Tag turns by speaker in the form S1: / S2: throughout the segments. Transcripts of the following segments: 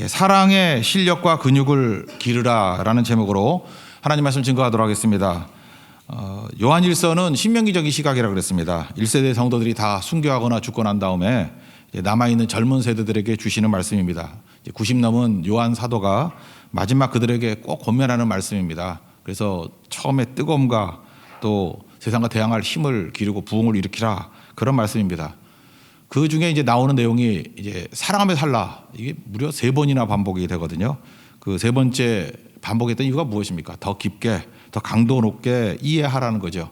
S1: 사랑의 실력과 근육을 기르라라는 제목으로 하나님 말씀 증거하도록 하겠습니다. 요한일서는 신명기적인 시각이라고 그랬습니다. 1세대 성도들이 다 순교하거나 죽고 난 다음에 남아있는 젊은 세대들에게 주시는 말씀입니다. 90 넘은 요한 사도가 마지막 그들에게 꼭 권면하는 말씀입니다. 그래서 처음에 뜨거움과 또 세상과 대항할 힘을 기르고 부흥을 일으키라, 그런 말씀입니다. 그 중에 이제 나오는 내용이 이제 사랑하며 살라, 이게 무려 3번이나 반복이 되거든요. 그 3번째 반복했던 이유가 무엇입니까? 더 깊게, 더 강도 높게 이해하라는 거죠.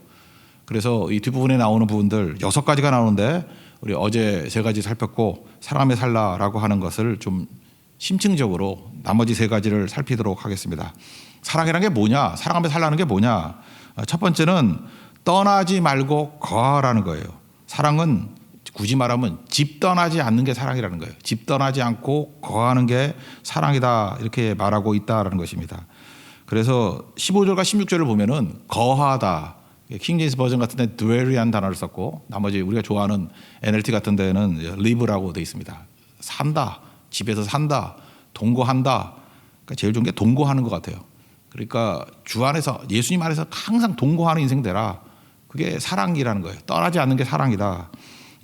S1: 그래서 이 뒷부분에 나오는 부분들 6가지가 나오는데, 우리 어제 3가지 살폈고 사랑하며 살라라고 하는 것을 좀 심층적으로 나머지 3가지를 살피도록 하겠습니다. 사랑이라는 게 뭐냐? 사랑하며 살라는 게 뭐냐? 첫 번째는 떠나지 말고 거하라는 거예요. 사랑은 굳이 말하면 집 떠나지 않는 게 사랑이라는 거예요. 집 떠나지 않고 거하는 게 사랑이다, 이렇게 말하고 있다라는 것입니다. 그래서 15절과 16절을 보면은 거하다, 킹제임스 버전 같은 데 dwell이라는 단어를 썼고, 나머지 우리가 좋아하는 NLT 같은 데는 live라고 되어 있습니다. 산다, 집에서 산다, 동거한다. 그러니까 제일 좋은 게 동거하는 것 같아요. 그러니까 주 안에서, 예수님 안에서 항상 동거하는 인생 되라. 그게 사랑이라는 거예요. 떠나지 않는 게 사랑이다.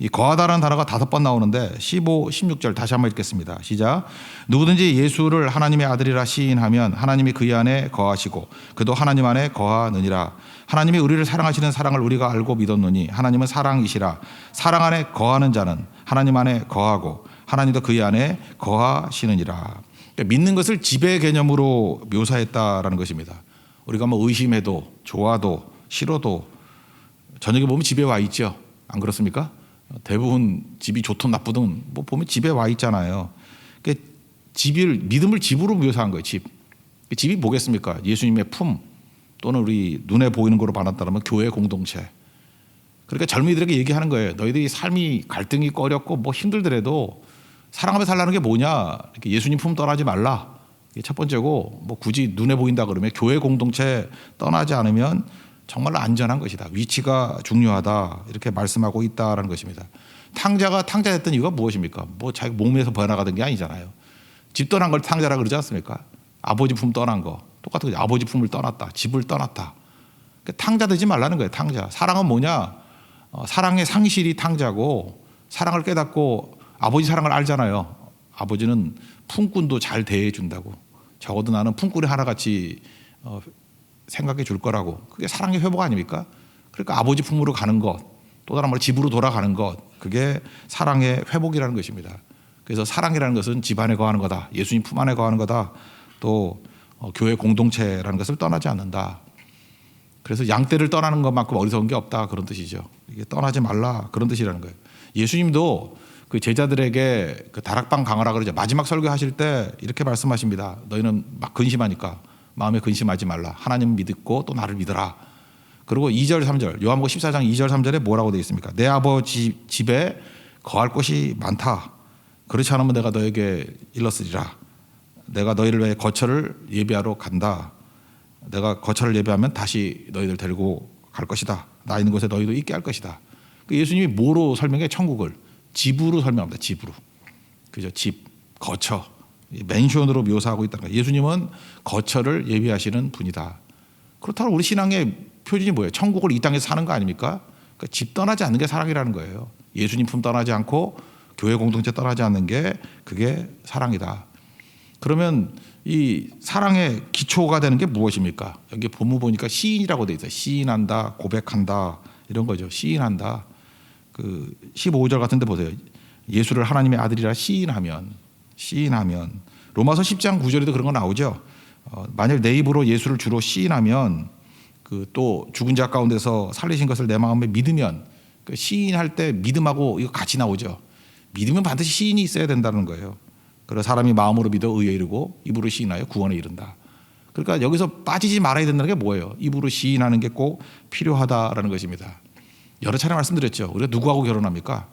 S1: 이 거하다라는 단어가 5번 나오는데 15, 16절 다시 한번 읽겠습니다. 시작. 누구든지 예수를 하나님의 아들이라 시인하면 하나님이 그의 안에 거하시고 그도 하나님 안에 거하느니라. 하나님이 우리를 사랑하시는 사랑을 우리가 알고 믿었노니 하나님은 사랑이시라. 사랑 안에 거하는 자는 하나님 안에 거하고 하나님도 그의 안에 거하시느니라. 그러니까 믿는 것을 지배 개념으로 묘사했다라는 것입니다. 우리가 뭐 의심해도 좋아도 싫어도 저녁에 보면 집에 와 있죠. 안 그렇습니까? 대부분 집이 좋든 나쁘든 뭐 보면 집에 와 있잖아요. 그러니까 믿음을 집으로 묘사한 거예요. 집이 뭐겠습니까? 예수님의 품, 또는 우리 눈에 보이는 거로 말한다면 교회 공동체. 그러니까 젊은이들에게 얘기하는 거예요. 너희들이 삶이 갈등이 꺼렸고 뭐 힘들더라도 사랑하며 살라는 게 뭐냐? 이렇게 예수님 품 떠나지 말라. 이게 첫 번째고, 뭐 굳이 눈에 보인다 그러면 교회 공동체 떠나지 않으면 정말로 안전한 것이다. 위치가 중요하다. 이렇게 말씀하고 있다라는 것입니다. 탕자가 탕자됐던 이유가 무엇입니까? 뭐 자기 몸에서 번화가던 게 아니잖아요. 집 떠난 걸 탕자라 그러지 않습니까? 아버지 품 떠난 거 똑같은 거죠. 아버지 품을 떠났다, 집을 떠났다. 그러니까 탕자 되지 말라는 거예요. 탕자. 사랑은 뭐냐? 사랑의 상실이 탕자고, 사랑을 깨닫고 아버지 사랑을 알잖아요. 아버지는 품꾼도 잘 대해준다고. 적어도 나는 품꾼이 하나같이 생각해 줄 거라고. 그게 사랑의 회복 아닙니까? 그러니까 아버지 품으로 가는 것, 또 다른 말로 집으로 돌아가는 것, 그게 사랑의 회복이라는 것입니다. 그래서 사랑이라는 것은 집 안에 거하는 거다, 예수님 품 안에 거하는 거다, 또 교회 공동체라는 것을 떠나지 않는다. 그래서 양떼를 떠나는 것만큼 어리석은 게 없다, 그런 뜻이죠. 이게 떠나지 말라, 그런 뜻이라는 거예요. 예수님도 그 제자들에게 그 다락방 강하라 그러죠. 마지막 설교하실 때 이렇게 말씀하십니다. 너희는 막 근심하니까 마음에 근심하지 말라. 하나님 믿고 또 나를 믿어라. 그리고 2절 3절 요한복음 14장 2절 3절에 뭐라고 되어 있습니까? 내 아버지 집에 거할 곳이 많다. 그렇지 않으면 내가 너에게 일렀으리라. 내가 너희를 위해 거처를 예비하러 간다. 내가 거처를 예비하면 다시 너희들 데리고 갈 것이다. 나 있는 곳에 너희도 있게 할 것이다. 예수님이 뭐로 설명해? 천국을 집으로 설명합니다. 집으로. 그죠? 집, 거처. 맨션으로 묘사하고 있다는 거예요. 예수님은 거처를 예비하시는 분이다. 그렇다면 우리 신앙의 표준이 뭐예요? 천국을 이 땅에서 사는 거 아닙니까? 그러니까 집 떠나지 않는 게 사랑이라는 거예요. 예수님 품 떠나지 않고 교회 공동체 떠나지 않는 게, 그게 사랑이다. 그러면 이 사랑의 기초가 되는 게 무엇입니까? 여기 본문 보니까 시인이라고 돼 있어요. 시인한다, 고백한다, 이런 거죠. 시인한다. 그 15절 같은 데 보세요. 예수를 하나님의 아들이라 시인하면 로마서 10장 9절에도 그런 거 나오죠. 만일 내 입으로 예수를 주로 시인하면, 그 또 죽은 자 가운데서 살리신 것을 내 마음에 믿으면, 그 시인할 때 믿음하고 이거 같이 나오죠. 믿으면 반드시 시인이 있어야 된다는 거예요. 그래서 사람이 마음으로 믿어 의에 이르고 입으로 시인하여 구원에 이른다. 그러니까 여기서 빠지지 말아야 된다는 게 뭐예요? 입으로 시인하는 게 꼭 필요하다라는 것입니다. 여러 차례 말씀드렸죠. 우리가 누구하고 결혼합니까?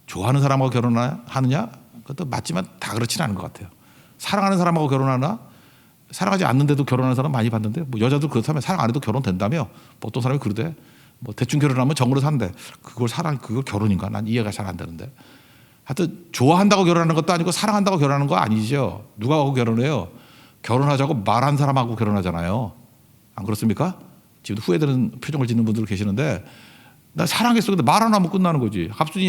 S1: 좋아하는 사람하고 결혼하느냐? 그것도 맞지만 다 그렇지는 않은 것 같아요. 사랑하는 사람하고 결혼하나? 사랑하지 않는데도 결혼하는 사람 많이 봤는데, 뭐 여자도 그렇다면 사랑 안 해도 결혼된다며? 보통 사람이 그러대. 뭐 대충 결혼하면 정으로 산대. 그걸 결혼인가? 난 이해가 잘 안 되는데. 하여튼 좋아한다고 결혼하는 것도 아니고 사랑한다고 결혼하는 거 아니죠. 누가 하고 결혼해요? 결혼하자고 말한 사람하고 결혼하잖아요. 안 그렇습니까? 지금도 후회되는 표정을 짓는 분들 계시는데 나 사랑했어. 근데 말 안 하면 끝나는 거지.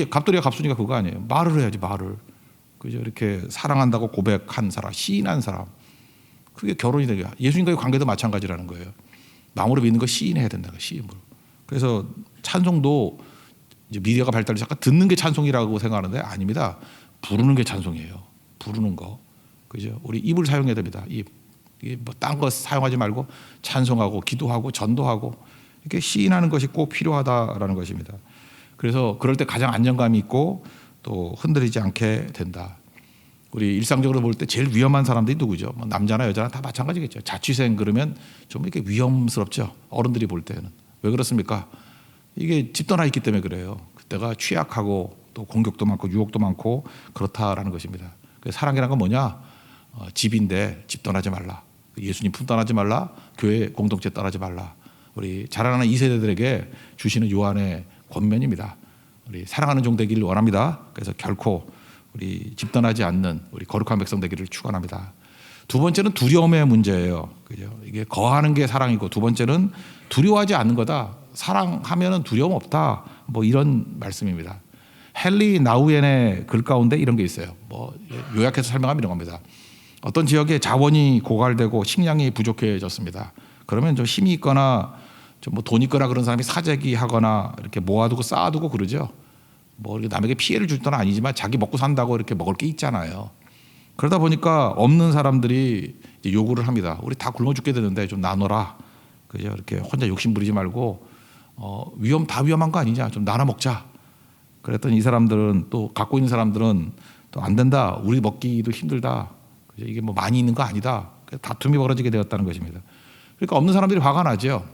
S1: 갑돌이가 갑순이가 그거 아니에요. 말을 해야지 말을. 그죠? 이렇게 사랑한다고 고백한 사람, 시인한 사람. 그게 결혼이 되게 예수님과의 관계도 마찬가지라는 거예요. 마음으로 믿는 거 시인해야 된다. 시인으로. 그래서 찬송도 이제 미디어가 발달해서 잠깐 듣는 게 찬송이라고 생각하는데 아닙니다. 부르는 게 찬송이에요. 부르는 거. 그죠? 우리 입을 사용해야 됩니다. 입. 뭐 딴 거 사용하지 말고 찬송하고 기도하고 전도하고 이렇게 시인하는 것이 꼭 필요하다라는 것입니다. 그래서 그럴 때 가장 안정감이 있고 또 흔들리지 않게 된다. 우리 일상적으로 볼 때 제일 위험한 사람들이 누구죠? 뭐 남자나 여자나 다 마찬가지겠죠. 자취생 그러면 좀 이렇게 위험스럽죠. 어른들이 볼 때는. 왜 그렇습니까? 이게 집 떠나 있기 때문에 그래요. 그때가 취약하고 또 공격도 많고 유혹도 많고 그렇다라는 것입니다. 그래서 사랑이란 건 뭐냐? 집인데 집 떠나지 말라. 예수님 품 떠나지 말라. 교회 공동체 떠나지 말라. 우리 자라나는 2세대들에게 주시는 요한의 권면입니다. 우리 사랑하는 종 되기를 원합니다. 그래서 결코 우리 집 떠나지 않는 우리 거룩한 백성 되기를 축원합니다. 두 번째는 두려움의 문제예요. 그죠? 이게 거하는 게 사랑이고 두 번째는 두려워하지 않는 거다. 사랑하면은 두려움 없다. 뭐 이런 말씀입니다. 헨리 나우엔의 글 가운데 이런 게 있어요. 뭐 요약해서 설명하면 이런 겁니다. 어떤 지역에 자원이 고갈되고 식량이 부족해졌습니다. 그러면 좀 힘이 있거나 좀 뭐 돈 있거나 그런 사람이 사재기하거나 이렇게 모아두고 쌓아두고 그러죠. 뭐 남에게 피해를 줄 건 아니지만 자기 먹고 산다고 이렇게 먹을 게 있잖아요. 그러다 보니까 없는 사람들이 이제 요구를 합니다. 우리 다 굶어 죽게 되는데 좀 나눠라. 그죠? 이렇게 혼자 욕심 부리지 말고 다 위험한 거 아니냐? 좀 나눠 먹자. 그랬더니 이 사람들은 또 갖고 있는 사람들은 또 안 된다. 우리 먹기도 힘들다. 그죠? 이게 뭐 많이 있는 거 아니다. 다툼이 벌어지게 되었다는 것입니다. 그러니까 없는 사람들이 화가 나죠.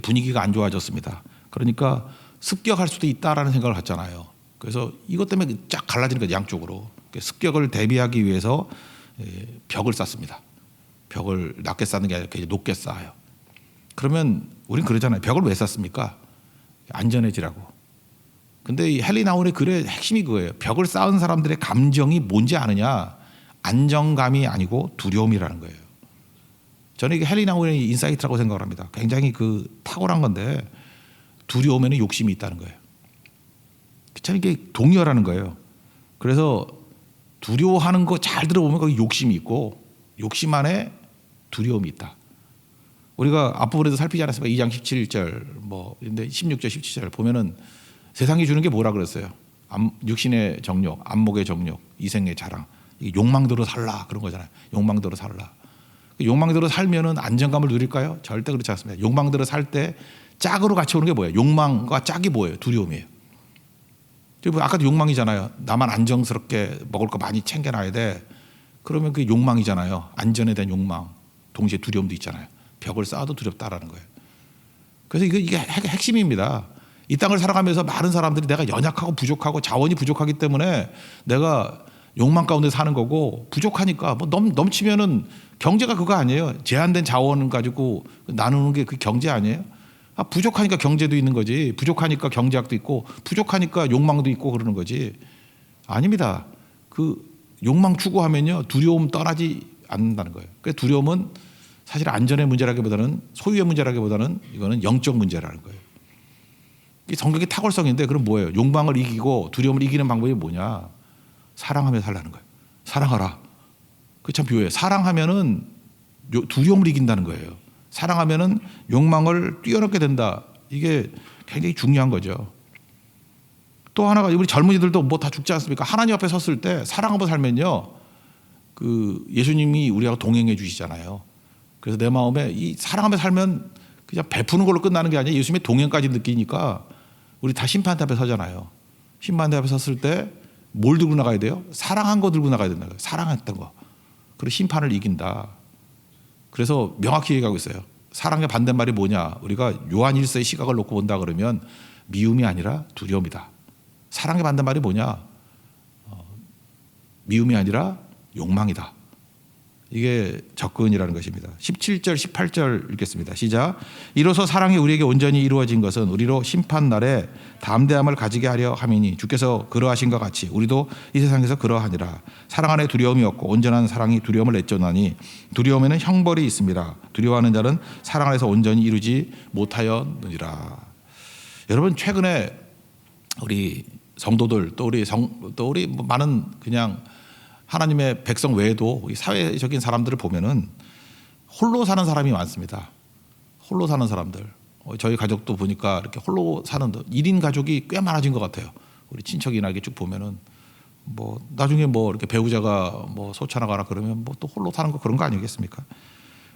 S1: 분위기가 안 좋아졌습니다. 그러니까 습격할 수도 있다라는 생각을 갖잖아요. 그래서 이것 때문에 쫙 갈라지는 거죠. 양쪽으로. 습격을 대비하기 위해서 벽을 쌓습니다. 벽을 낮게 쌓는 게 아니라 높게 쌓아요. 그러면 우린 그러잖아요. 벽을 왜 쌓습니까? 안전해지라고. 근데 이 헨리 나우엔의 글의 핵심이 그거예요. 벽을 쌓은 사람들의 감정이 뭔지 아느냐? 안정감이 아니고 두려움이라는 거예요. 저는 이게 헨리 나우엔의 인사이트라고 생각을 합니다. 굉장히 탁월한 건데 두려움에는 욕심이 있다는 거예요. 참 이게 동의어라는 거예요. 그래서 두려워하는 거 잘 들어보면 거기 욕심이 있고 욕심 안에 두려움이 있다. 우리가 앞부분에도 살피지 않았습니까? 2장 17절 뭐 근데 16절 17절 보면은 세상이 주는 게 뭐라 그랬어요? 육신의 정욕, 안목의 정욕, 이생의 자랑, 욕망대로 살라 그런 거잖아요. 욕망대로 살라. 욕망대로 살면은 안정감을 누릴까요? 절대 그렇지 않습니다. 욕망대로 살 때 짝으로 같이 오는 게 뭐예요? 욕망과 짝이 뭐예요? 두려움이에요. 아까도 욕망이잖아요. 나만 안정스럽게 먹을 거 많이 챙겨놔야 돼. 그러면 그게 욕망이잖아요. 안전에 대한 욕망. 동시에 두려움도 있잖아요. 벽을 쌓아도 두렵다라는 거예요. 그래서 이게 핵심입니다. 이 땅을 살아가면서 많은 사람들이 내가 연약하고 부족하고 자원이 부족하기 때문에 내가 욕망 가운데 사는 거고 부족하니까 뭐 넘치면은 경제가 그거 아니에요. 제한된 자원 가지고 나누는 게 그 경제 아니에요. 부족하니까 경제도 있는 거지. 부족하니까 경제학도 있고 부족하니까 욕망도 있고 그러는 거지. 아닙니다. 욕망 추구하면요 두려움 떠나지 않는다는 거예요. 그 두려움은 사실 안전의 문제라기보다는 소유의 문제라기보다는 이거는 영적 문제라는 거예요. 이 성격의 탁월성인데 그럼 뭐예요? 욕망을 이기고 두려움을 이기는 방법이 뭐냐? 사랑하며 살라는 거예요. 사랑하라. 그 참 묘해요. 사랑하면은 두려움을 이긴다는 거예요. 사랑하면은 욕망을 뛰어넘게 된다. 이게 굉장히 중요한 거죠. 또 하나가 우리 젊은이들도 뭐 다 죽지 않습니까? 하나님 앞에 섰을 때 사랑하고 살면요, 예수님이 우리하고 동행해 주시잖아요. 그래서 내 마음에 이 사랑하며 살면 그냥 베푸는 걸로 끝나는 게 아니라 예수님의 동행까지 느끼니까 우리 다 심판대 앞에 서잖아요. 심판대 앞에 섰을 때 뭘 들고 나가야 돼요? 사랑한 거 들고 나가야 된다. 사랑했던 거. 그리고 심판을 이긴다. 그래서 명확히 얘기하고 있어요. 사랑의 반대말이 뭐냐? 우리가 요한 1서의 시각을 놓고 본다 그러면 미움이 아니라 두려움이다. 사랑의 반대말이 뭐냐? 미움이 아니라 욕망이다. 이게 접근이라는 것입니다. 17절 18절 읽겠습니다. 시작. 이로써 사랑이 우리에게 온전히 이루어진 것은 우리로 심판날에 담대함을 가지게 하려 함이니 주께서 그러하신 것 같이 우리도 이 세상에서 그러하니라. 사랑 안에 두려움이 없고 온전한 사랑이 두려움을 내쫓나니 두려움에는 형벌이 있습니다. 두려워하는 자는 사랑 안에서 온전히 이루지 못하였느니라. 여러분, 최근에 우리 성도들 또 우리 많은 그냥 하나님의 백성 외에도 사회적인 사람들을 보면은 홀로 사는 사람이 많습니다. 홀로 사는 사람들. 저희 가족도 보니까 이렇게 홀로 사는 1인 가족이 꽤 많아진 것 같아요. 우리 친척이나 이렇게 쭉 보면은 뭐 나중에 뭐 이렇게 배우자가 뭐 소천하거나 그러면 뭐 또 홀로 사는 거 그런 거 아니겠습니까?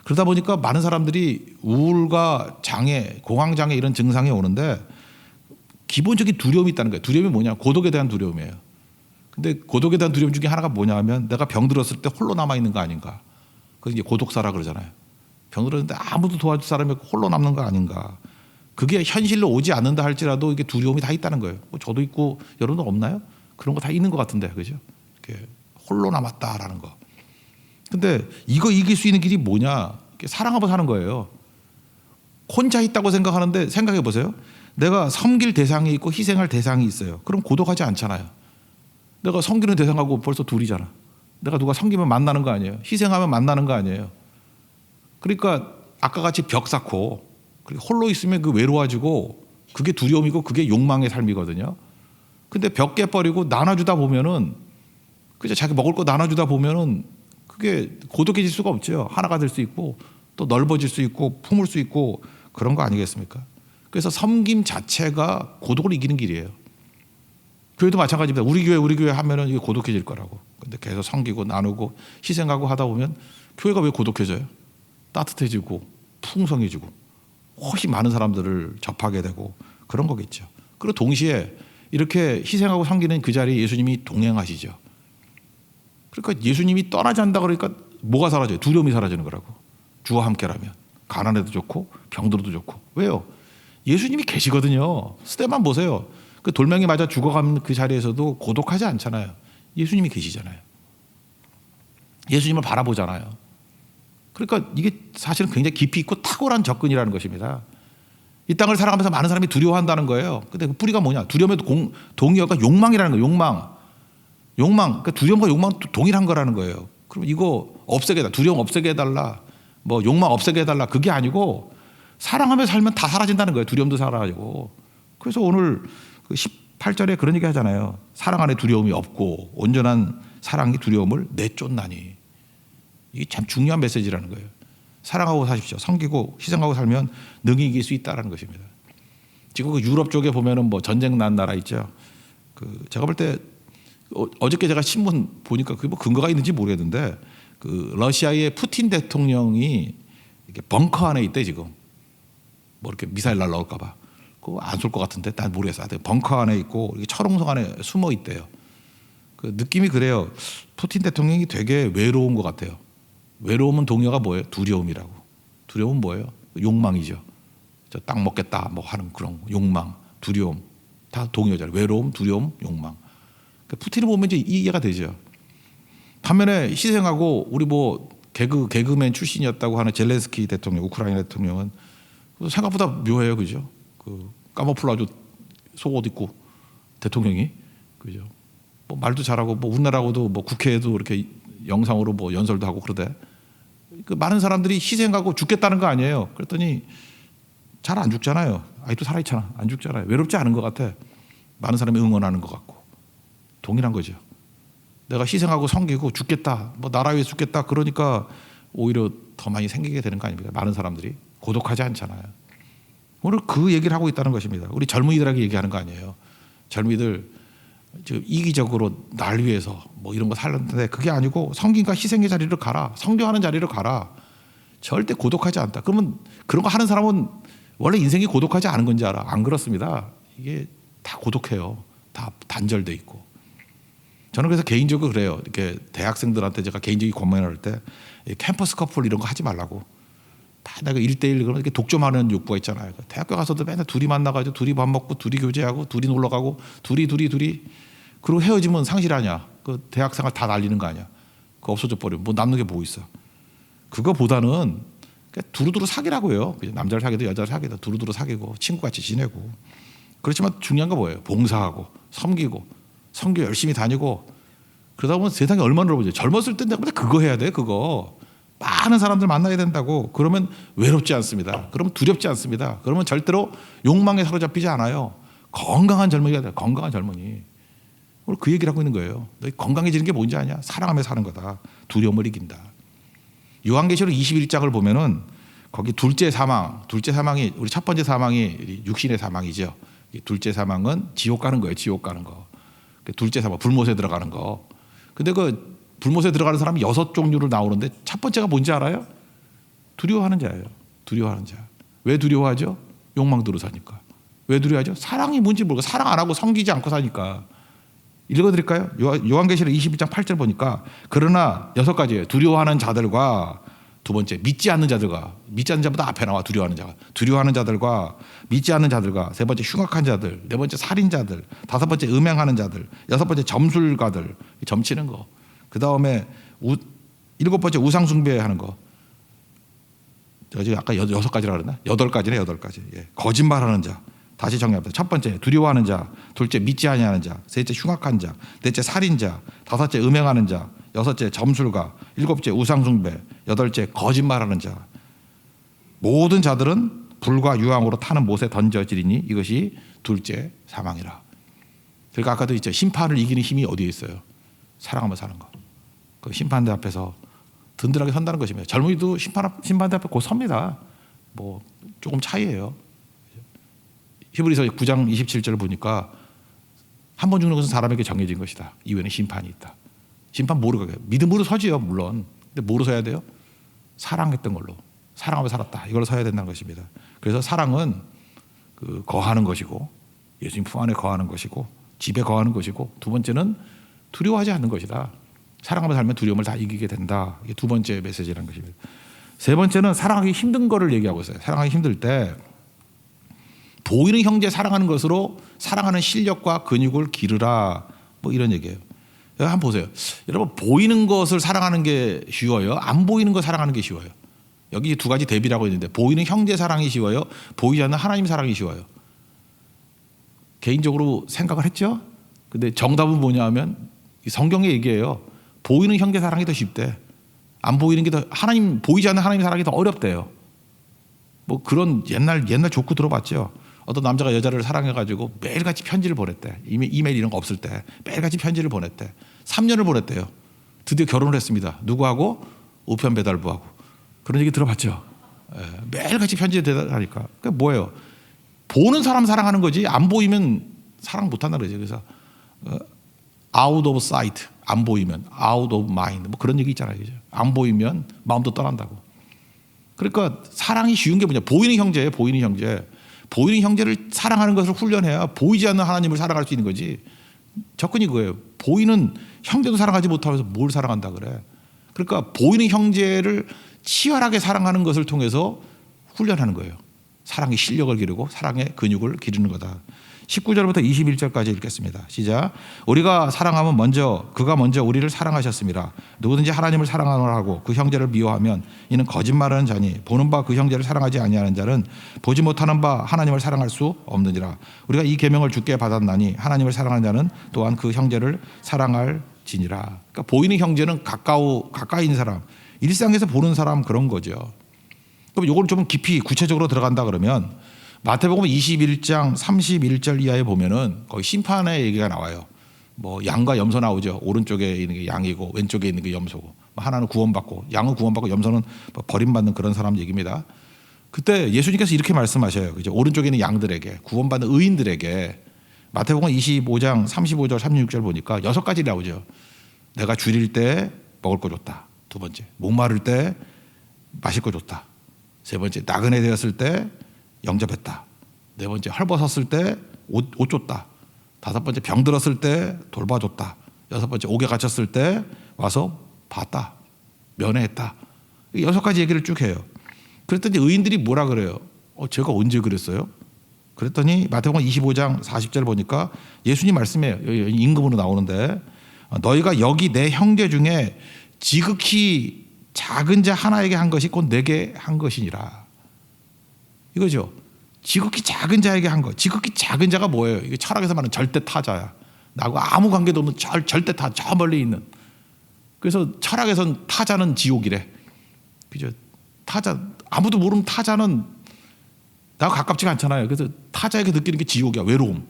S1: 그러다 보니까 많은 사람들이 우울과 장애, 공황 장애 이런 증상이 오는데 기본적인 두려움이 있다는 거예요. 두려움이 뭐냐? 고독에 대한 두려움이에요. 근데 고독에 대한 두려움 중에 하나가 뭐냐 하면 내가 병들었을 때 홀로 남아있는 거 아닌가. 그게 이제 고독사라 그러잖아요. 병들었는데 아무도 도와줄 사람이 없고 홀로 남는 거 아닌가. 그게 현실로 오지 않는다 할지라도 이게 두려움이 다 있다는 거예요. 뭐 저도 있고 여러분도 없나요? 그런 거 다 있는 것 같은데, 그죠? 이렇게 홀로 남았다라는 거. 근데 이거 이길 수 있는 길이 뭐냐? 사랑하고 사는 거예요. 혼자 있다고 생각하는데 생각해 보세요. 내가 섬길 대상이 있고 희생할 대상이 있어요. 그럼 고독하지 않잖아요. 내가 섬기는 대상하고 벌써 둘이잖아. 내가 누가 섬기면 만나는 거 아니에요. 희생하면 만나는 거 아니에요. 그러니까 아까 같이 벽 쌓고 홀로 있으면 그 외로워지고 그게 두려움이고 그게 욕망의 삶이거든요. 근데 벽 깨버리고 나눠주다 보면은 그죠? 자기 먹을 거 나눠주다 보면은 그게 고독해질 수가 없죠. 하나가 될 수 있고 또 넓어질 수 있고 품을 수 있고 그런 거 아니겠습니까? 그래서 섬김 자체가 고독을 이기는 길이에요. 교회도 마찬가지입니다. 우리 교회 하면은 이게 고독해질 거라고. 근데 계속 섬기고 나누고 희생하고 하다 보면 교회가 왜 고독해져요? 따뜻해지고 풍성해지고 훨씬 많은 사람들을 접하게 되고 그런 거겠죠. 그리고 동시에 이렇게 희생하고 섬기는 그 자리에 예수님이 동행하시죠. 그러니까 예수님이 떠나지 않는다 그러니까 뭐가 사라져요? 두려움이 사라지는 거라고. 주와 함께라면 가난해도 좋고 병들어도 좋고. 왜요? 예수님이 계시거든요. 스테반 보세요. 그 돌멩이 맞아 죽어가는 그 자리에서도 고독하지 않잖아요. 예수님이 계시잖아요. 예수님을 바라보잖아요. 그러니까 이게 사실은 굉장히 깊이 있고 탁월한 접근이라는 것입니다. 이 땅을 살아가면서 많은 사람이 두려워한다는 거예요. 근데 그 뿌리가 뭐냐? 두려움의 동의어가 욕망이라는 거예요. 욕망. 그러니까 두려움과 욕망 동일한 거라는 거예요. 그럼 이거 없애게 해달라. 두려움 없애게 해달라. 뭐 욕망 없애게 해달라. 그게 아니고 사랑하며 살면 다 사라진다는 거예요. 두려움도 사라지고. 그래서 오늘 18절에 그런 얘기 하잖아요. 사랑 안에 두려움이 없고 온전한 사랑이 두려움을 내쫓나니. 이게 참 중요한 메시지라는 거예요. 사랑하고 사십시오. 섬기고 희생하고 살면 능히 이길 수 있다는 것입니다. 지금 그 유럽 쪽에 보면은 뭐 전쟁 난 나라 있죠. 그 제가 볼 때 어저께 제가 신문 보니까 그게 뭐 근거가 있는지 모르겠는데 그 러시아의 푸틴 대통령이 이렇게 벙커 안에 있대 지금. 뭐 이렇게 미사일 날라올까 봐. 그거 안 쏠 것 같은데 난 모르겠어요. 벙커 안에 있고 이렇게 철옹성 안에 숨어 있대요. 그 느낌이 그래요. 푸틴 대통령이 되게 외로운 것 같아요. 외로움은 동요가 뭐예요? 두려움이라고. 두려움은 뭐예요? 욕망이죠. 저 땅 먹겠다 뭐 하는 그런 욕망, 두려움 다 동요잖아요. 외로움, 두려움, 욕망. 푸틴을 보면 이제 이해가 되죠. 반면에 희생하고 우리 뭐 개그맨 출신이었다고 하는 젤렌스키 대통령, 우크라이나 대통령은 생각보다 묘해요, 그죠? 그 까모플라주 속옷 입고 대통령이 그죠? 뭐 말도 잘하고 뭐 우리나라하고도 뭐 국회에도 이렇게 영상으로 뭐 연설도 하고 그러대. 그 많은 사람들이 희생하고 죽겠다는 거 아니에요. 그랬더니 잘 안 죽잖아요. 아직도 살아있잖아. 안 죽잖아요. 외롭지 않은 것 같아. 많은 사람이 응원하는 것 같고. 동일한 거죠. 내가 희생하고 섬기고 죽겠다. 뭐 나라 위해 죽겠다. 그러니까 오히려 더 많이 생기게 되는 거 아닙니까? 많은 사람들이 고독하지 않잖아요. 오늘 그 얘기를 하고 있다는 것입니다. 우리 젊은이들에게 얘기하는 거 아니에요. 젊은이들 지금 이기적으로 날 위해서 뭐 이런 거 살렸는데 그게 아니고 섬김과 희생의 자리를 가라. 성교하는 자리를 가라. 절대 고독하지 않다. 그러면 그런 거 하는 사람은 원래 인생이 고독하지 않은 건지 알아. 안 그렇습니다. 이게 다 고독해요. 다 단절돼 있고. 저는 그래서 개인적으로 그래요. 이렇게 대학생들한테 제가 개인적인 권면을 할 때 캠퍼스 커플 이런 거 하지 말라고. 다 내가 1대1 그런 이렇게 독점하는 욕구가 있잖아요. 대학교 가서도 맨날 둘이 만나가지고 둘이 밥 먹고 둘이 교제하고 둘이 놀러 가고 둘이 그리고 헤어지면 상실하냐? 그 대학생활 다 날리는 거 아니야? 그거 없어져 버리면 뭐 남는 게 뭐 있어? 그거보다는 두루두루 사귀라고요. 남자를 사귀든 여자를 사귀든 두루두루 사귀고 친구같이 지내고. 그렇지만 중요한 건 뭐예요? 봉사하고 섬기고 선교 열심히 다니고 그러다 보면 세상이 얼마나 넓어져요. 젊었을 때 내가 그거 해야 돼. 그거 많은 사람들 만나야 된다고. 그러면 외롭지 않습니다. 그러면 두렵지 않습니다. 그러면 절대로 욕망에 사로잡히지 않아요. 건강한 젊은이가 돼. 건강한 젊은이. 오늘 그 얘기를 하고 있는 거예요. 너 건강해지는 게 뭔지 아냐? 사랑하며 사는 거다. 두려움을 이긴다. 요한계시록 21장을 보면은 거기 둘째 사망이 우리 첫 번째 사망이 육신의 사망이죠. 둘째 사망은 지옥 가는 거예요. 지옥 가는 거. 둘째 사망 불못에 들어가는 거. 근데 그 불못에 들어가는 사람이 6종류로 나오는데 첫 번째가 뭔지 알아요? 두려워하는 자예요. 두려워하는 자. 왜 두려워하죠? 욕망대로 사니까. 왜 두려워하죠? 사랑이 뭔지 모르고 사랑 안 하고 섬기지 않고 사니까. 읽어드릴까요? 요한계시록 21장 8절 보니까 그러나 6가지예요. 두려워하는 자들과 두 번째 믿지 않는 자들과 믿지 않는 자보다 앞에 나와 두려워하는 자가 두려워하는 자들과 믿지 않는 자들과 세 번째 흉악한 자들 네 번째 살인자들 다섯 번째 음행하는 자들 여섯 번째 점술가들 점치는 거 그 다음에 일곱 번째 우상 숭배하는 거 아까 6가지라 그랬나? 8가지네 8가지 예. 거짓말하는 자 다시 정리합니다. 첫 번째 두려워하는 자, 둘째 믿지 아니하는 자, 셋째 흉악한 자, 넷째 살인자, 다섯째 음행하는 자, 여섯째 점술가, 일곱째 우상숭배, 여덟째 거짓말하는 자. 모든 자들은 불과 유황으로 타는 못에 던져지리니 이것이 둘째 사망이라. 그러니까 아까도 있죠. 심판을 이기는 힘이 어디에 있어요? 사랑하며 사는 거. 그 심판대 앞에서 든든하게 선다는 것입니다. 젊은이도 심판대 앞에 곧 섭니다. 뭐 조금 차이예요. 히브리서 9장 27절을 보니까 한 번 죽는 것은 사람에게 정해진 것이다. 이후에는 심판이 있다. 심판 뭐로 가게? 믿음으로 서지요, 물론. 근데 뭐로 서야 돼요? 사랑했던 걸로. 사랑하며 살았다. 이걸로 서야 된다는 것입니다. 그래서 사랑은 그 거하는 것이고 예수님 품 안에 거하는 것이고 집에 거하는 것이고 두 번째는 두려워하지 않는 것이다. 사랑하며 살면 두려움을 다 이기게 된다. 이게 두 번째 메시지라는 것입니다. 세 번째는 사랑하기 힘든 거를 얘기하고 있어요. 사랑하기 힘들 때 보이는 형제 사랑하는 것으로 사랑하는 실력과 근육을 기르라. 뭐 이런 얘기예요. 한번 보세요. 여러분 보이는 것을 사랑하는 게 쉬워요? 안 보이는 것 사랑하는 게 쉬워요? 여기 두 가지 대비라고 있는데 보이는 형제 사랑이 쉬워요? 보이지 않는 하나님 사랑이 쉬워요? 개인적으로 생각을 했죠. 근데 정답은 뭐냐 하면 성경의 얘기예요. 보이는 형제 사랑이 더 쉽대. 안 보이는 게 더 보이지 않는 하나님 사랑이 더 어렵대요. 뭐 그런 옛날 족구 들어봤죠. 어떤 남자가 여자를 사랑해가지고 매일같이 편지를 보냈대. 이메일 이런 거 없을 때 매일같이 편지를 보냈대. 3년을 보냈대요. 드디어 결혼을 했습니다. 누구하고? 우편 배달부하고. 그런 얘기 들어봤죠. 매일같이 편지를 대달하니까. 그게 뭐예요? 보는 사람 사랑하는 거지 안 보이면 사랑 못한다 그러죠. 그래서 out of sight 안 보이면 out of mind 뭐 그런 얘기 있잖아요. 그죠? 안 보이면 마음도 떠난다고. 그러니까 사랑이 쉬운 게 뭐냐? 보이는 형제예요. 보이는 형제. 보이는 형제를 사랑하는 것을 훈련해야 보이지 않는 하나님을 사랑할 수 있는 거지. 접근이 그거예요. 보이는 형제도 사랑하지 못하면서 뭘 사랑한다 그래. 그러니까 보이는 형제를 치열하게 사랑하는 것을 통해서 훈련하는 거예요. 사랑의 실력을 기르고 사랑의 근육을 기르는 거다. 19절부터 21절까지 읽겠습니다. 시작. 우리가 사랑하면 그가 먼저 우리를 사랑하셨습니다. 누구든지 하나님을 사랑하고 그 형제를 미워하면 이는 거짓말하는 자니 보는 바 그 형제를 사랑하지 아니하는 자는 보지 못하는 바 하나님을 사랑할 수 없느니라. 우리가 이 계명을 주께 받았나니 하나님을 사랑하는 자는 또한 그 형제를 사랑할지니라. 그러니까 보이는 형제는 가까이 있는 사람, 일상에서 보는 사람 그런 거죠. 그럼 이걸 좀 깊이 구체적으로 들어간다 그러면 마태복음 21장 31절 이하에 보면은 거기 심판의 얘기가 나와요. 뭐 양과 염소 나오죠. 오른쪽에 있는 게 양이고 왼쪽에 있는 게 염소고 하나는 구원받고 양은 구원받고 염소는 버림받는 그런 사람 얘기입니다. 그때 예수님께서 이렇게 말씀하셔요. 그죠? 오른쪽에 있는 양들에게 구원받는 의인들에게 마태복음 25장 35절 36절 보니까 6가지 나오죠. 내가 줄일 때 먹을 거 줬다. 두 번째 목마를 때 마실 거 줬다. 세 번째 나그네 되었을 때 영접했다. 네 번째 헐벗었을 때 옷 줬다. 다섯 번째 병 들었을 때 돌봐줬다. 여섯 번째 옥에 갇혔을 때 와서 봤다. 면회했다. 6가지 얘기를 쭉 해요. 그랬더니 의인들이 뭐라 그래요? 제가 언제 그랬어요? 그랬더니 마태복음 25장 40절 보니까 예수님 말씀이에요. 임금으로 나오는데 너희가 여기 내 형제 중에 지극히 작은 자 하나에게 한 것이 곧 내게 한 것이니라. 이거죠. 지극히 작은 자에게 한 것. 지극히 작은 자가 뭐예요? 이게 철학에서 말하는 절대 타자야. 나하고 아무 관계도 없는 절대 타, 저 멀리 있는. 그래서 철학에서는 타자는 지옥이래. 그죠? 타자, 아무도 모르는 타자는 나하고 가깝지가 않잖아요. 그래서 타자에게 느끼는 게 지옥이야, 외로움.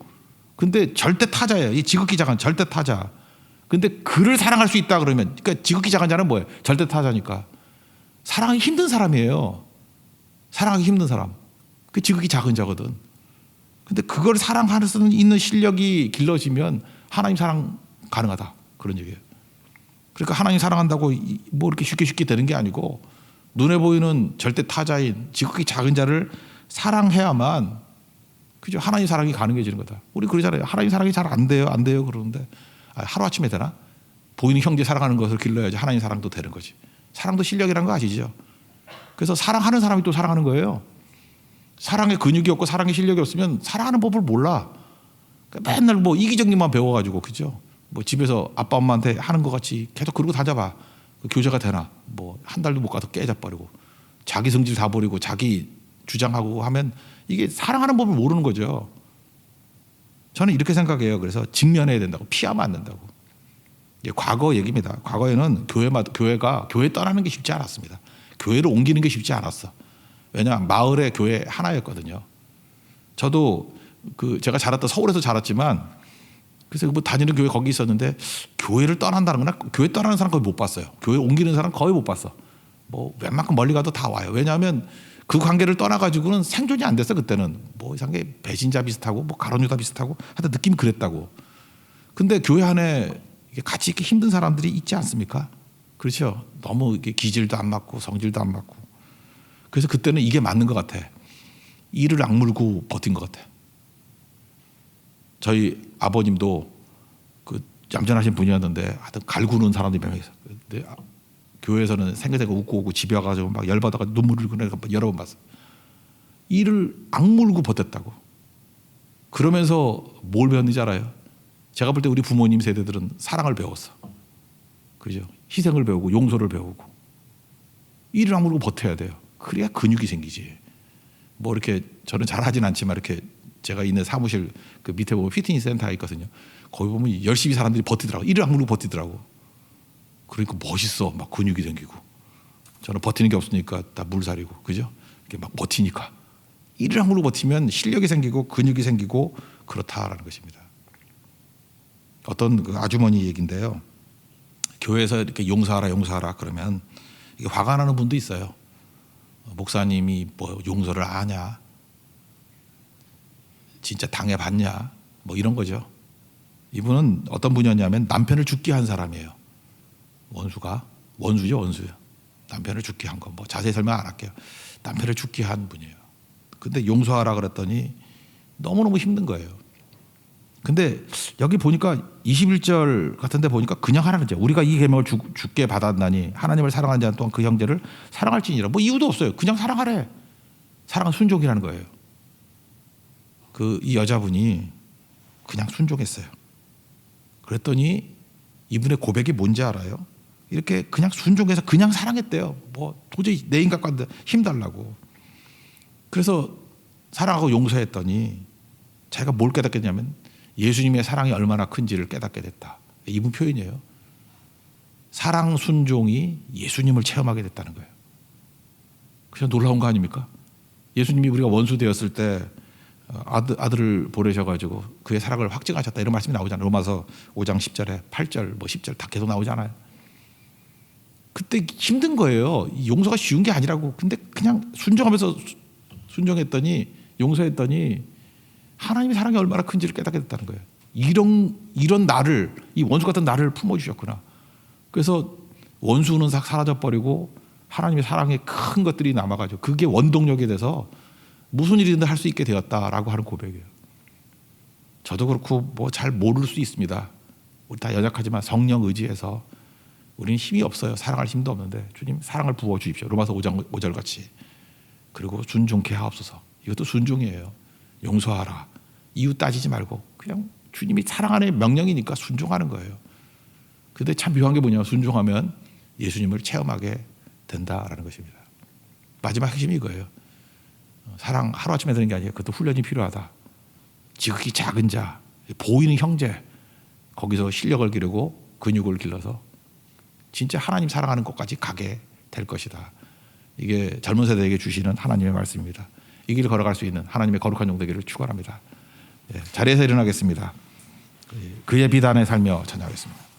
S1: 근데 절대 타자예요. 이 지극히 작은 절대 타자. 근데 그를 사랑할 수 있다 그러면, 그러니까 지극히 작은 자는 뭐예요? 절대 타자니까. 사랑하기 힘든 사람이에요. 사랑하기 힘든 사람. 그 지극히 작은 자거든. 근데 그걸 사랑할 수 있는 실력이 길러지면 하나님 사랑 가능하다. 그런 얘기예요. 그러니까 하나님 사랑한다고 뭐 이렇게 쉽게 되는 게 아니고 눈에 보이는 절대 타자인 지극히 작은 자를 사랑해야만 그죠? 하나님 사랑이 가능해지는 거다. 우리 그러잖아요. 하나님 사랑이 잘 안 돼요. 그러는데 하루아침에 되나? 보이는 형제 사랑하는 것을 길러야지 하나님 사랑도 되는 거지. 사랑도 실력이라는 거 아시죠? 그래서 사랑하는 사람이 또 사랑하는 거예요. 사랑의 근육이 없고 사랑의 실력이 없으면 사랑하는 법을 몰라. 그러니까 맨날 뭐 이기적님만 배워가지고 그죠? 뭐 집에서 아빠 엄마한테 하는 것 같이 계속 그러고 다녀봐. 교제가 되나? 뭐 한 달도 못 가서 깨져버리고 자기 성질 다 버리고 자기 주장하고 하면 이게 사랑하는 법을 모르는 거죠. 저는 이렇게 생각해요. 그래서 직면해야 된다고. 피하면 안 된다고. 이게 과거 얘기입니다. 과거에는 교회가 교회 떠나는 게 쉽지 않았습니다. 교회를 옮기는 게 쉽지 않았어. 왜냐하면 마을의 교회 하나였거든요. 저도 제가 자랐던 서울에서 자랐지만 그래서 뭐 다니는 교회 거기 있었는데 교회를 떠난다는 거나 교회 떠나는 사람 거의 못 봤어요. 교회 옮기는 사람 거의 못 봤어. 뭐 웬만큼 멀리 가도 다 와요. 왜냐하면 그 관계를 떠나가지고는 생존이 안 됐어. 그때는 뭐 이상하게 배신자 비슷하고 뭐 가론유다 비슷하고 하여튼 느낌이 그랬다고. 근데 교회 안에 같이 있기 힘든 사람들이 있지 않습니까? 그렇죠. 너무 이게 기질도 안 맞고 성질도 안 맞고. 그래서 그때는 이게 맞는 것 같아. 이를 악물고 버틴 것 같아. 저희 아버님도 그 얌전하신 분이었는데 하여튼 갈구는 사람들이 몇 명 있어. 근데 교회에서는 생각하고 웃고 오고 집에 와가지고 막 열받아가 눈물을 흘리고 여러 번 봤어. 이를 악물고 버텼다고. 그러면서 뭘 배웠는지 알아요? 제가 볼 때 우리 부모님 세대들은 사랑을 배웠어. 그죠? 희생을 배우고 용서를 배우고 이를 악물고 버텨야 돼요. 그래야 근육이 생기지. 뭐 이렇게 저는 잘하진 않지만 이렇게 제가 있는 사무실 그 밑에 보면 피트니스 센터가 있거든요. 거기 보면 열심히 사람들이 버티더라고. 이를 악물고 버티더라고. 그러니까 멋있어. 막 근육이 생기고. 저는 버티는 게 없으니까 다 물살이고, 그죠? 이렇게 막 버티니까. 이를 악물고 버티면 실력이 생기고 근육이 생기고 그렇다라는 것입니다. 어떤 그 아주머니 얘기인데요. 교회에서 이렇게 용서하라 그러면 이게 화가 나는 분도 있어요. 목사님이 뭐 용서를 아냐? 진짜 당해봤냐? 뭐 이런 거죠. 이분은 어떤 분이었냐면 남편을 죽게 한 사람이에요. 원수죠. 남편을 죽게 한 거. 뭐 자세히 설명 안 할게요. 남편을 죽게 한 분이에요. 근데 용서하라 그랬더니 너무너무 힘든 거예요. 근데 여기 보니까 21절 같은데 보니까 그냥 하라는 거죠. 우리가 이 계명을 주께 받았나니 하나님을 사랑하는 자는 또한 그 형제를 사랑할지니라. 뭐 이유도 없어요. 그냥 사랑하래. 사랑은 순종이라는 거예요. 이 여자분이 그냥 순종했어요. 그랬더니 이분의 고백이 뭔지 알아요? 이렇게 그냥 순종해서 그냥 사랑했대요. 뭐 도저히 내 인간관계 힘달라고. 그래서 사랑하고 용서했더니 자기가 뭘 깨닫겠냐면 예수님의 사랑이 얼마나 큰지를 깨닫게 됐다. 이분 표현이에요. 사랑 순종이 예수님을 체험하게 됐다는 거예요. 그냥 놀라운 거 아닙니까? 예수님이 우리가 원수 되었을 때 아들을 보내셔가지고 그의 사랑을 확증하셨다 이런 말씀이 나오잖아요. 로마서 5장 10절에 8절 뭐 10절 다 계속 나오잖아요. 그때 힘든 거예요. 용서가 쉬운 게 아니라고. 근데 그냥 순종했더니 용서했더니 하나님의 사랑이 얼마나 큰지를 깨닫게 됐다는 거예요. 이런 나를, 이 원수 같은 나를 품어주셨구나. 그래서 원수는 사라져버리고 하나님의 사랑의 큰 것들이 남아가지고 그게 원동력이 돼서 무슨 일이든 할 수 있게 되었다라고 하는 고백이에요. 저도 그렇고 뭐 잘 모를 수 있습니다. 우리 다 연약하지만 성령 의지해서 우리는 힘이 없어요. 사랑할 힘도 없는데 주님 사랑을 부어 주십시오. 로마서 5장 5절 같이. 그리고 순종케 하옵소서. 이것도 순종이에요. 용서하라. 이유 따지지 말고 그냥 주님이 사랑하는 명령이니까 순종하는 거예요. 근데 참 묘한 게 뭐냐면 순종하면 예수님을 체험하게 된다라는 것입니다. 마지막 핵심이 이거예요. 사랑 하루아침에 되는 게 아니에요. 그것도 훈련이 필요하다. 지극히 작은 자, 보이는 형제, 거기서 실력을 기르고 근육을 길러서 진짜 하나님 사랑하는 것까지 가게 될 것이다. 이게 젊은 세대에게 주시는 하나님의 말씀입니다. 이 길을 걸어갈 수 있는 하나님의 거룩한 종 되기를 축원합니다. 자리에서 일어나겠습니다. 그의 비단에 살며 찬양하겠습니다.